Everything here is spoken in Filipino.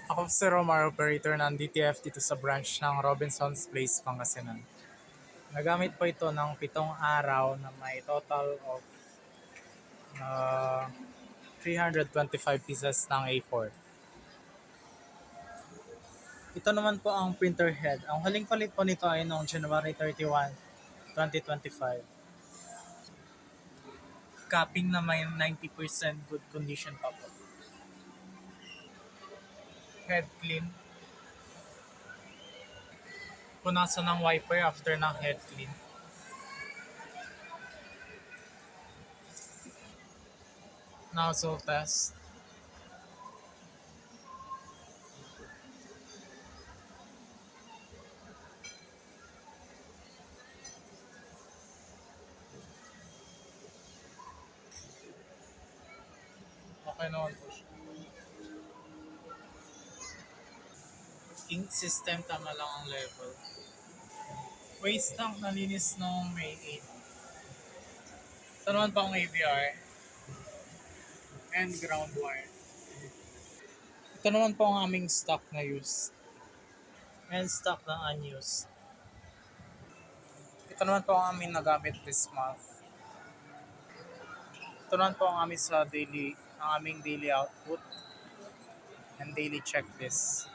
Ako si Romar, operator ng DTF dito sa branch ng Robinson's Place, Pangasinan. Nagamit po ito ng 7 araw na may total of uh, 325 pieces ng A4. Ito naman po ang printer head. Ang huling palit po nito ay noong January 31, 2025. Capping na may 90% good condition pa po. Head clean. Punasan ng wiper after ng head clean. Nozzle test. Okay naman po siya. Ink system, tama lang ang level. Waste tank nalinis noong May 8. Ito naman pa ang AVR and ground wire. Ito naman po ang aming stock na used and stock na unused. Ito naman po ang aming nagamit this month. Ito naman po ang aming daily output and daily checklist.